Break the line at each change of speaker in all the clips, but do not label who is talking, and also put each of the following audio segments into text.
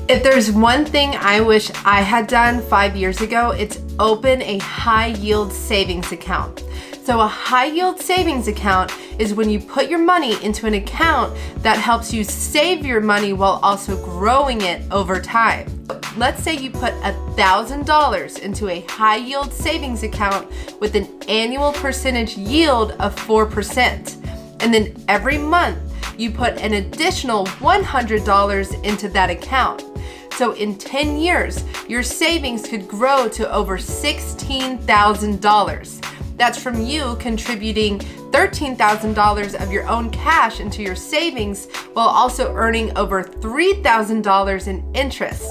If there's one thing I wish I had done 5 years ago, it's open a high yield savings account. So a high yield savings account is when you put your money into an account that helps you save your money while also growing it over time. Let's say you put $1,000 into a high yield savings account with an annual percentage yield of 4%. And then every month you put an additional $100 into that account. So in 10 years, your savings could grow to over $16,000. That's from you contributing $13,000 of your own cash into your savings while also earning over $3,000 in interest.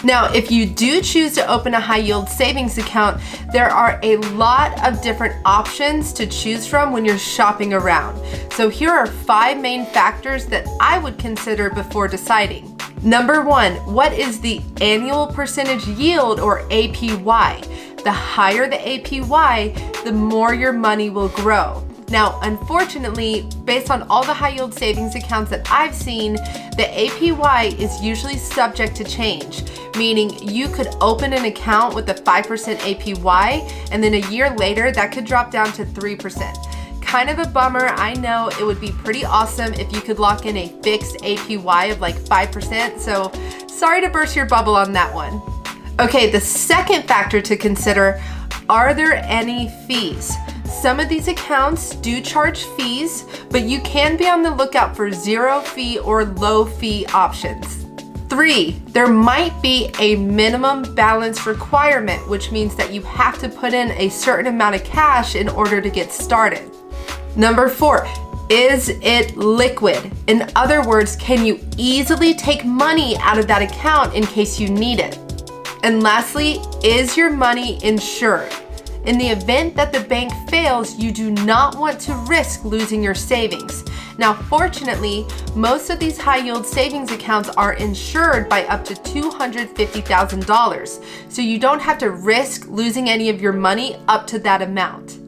Now, if you do choose to open a high yield savings account, there are a lot of different options to choose from when you're shopping around. So here are 5 main factors that I would consider before deciding. Number 1, what is the annual percentage yield, or APY? The higher the APY, the more your money will grow. Now, unfortunately, based on all the high yield savings accounts that I've seen, the APY is usually subject to change, meaning you could open an account with a 5% APY, and then a year later, that could drop down to 3%. Kind of a bummer. I know it would be pretty awesome if you could lock in a fixed APY of like 5%, so sorry to burst your bubble on that one. Okay, the second factor to consider, are there any fees? Some of these accounts do charge fees, but you can be on the lookout for 0 fee or low fee options. 3, there might be a minimum balance requirement, which means that you have to put in a certain amount of cash in order to get started. Number 4, is it liquid? In other words, can you easily take money out of that account in case you need it? And lastly, is your money insured? In the event that the bank fails, you do not want to risk losing your savings. Now, fortunately, most of these high yield savings accounts are insured by up to $250,000, so you don't have to risk losing any of your money up to that amount.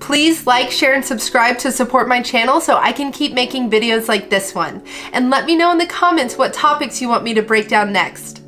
Please like, share, and subscribe to support my channel so I can keep making videos like this one. And let me know in the comments what topics you want me to break down next.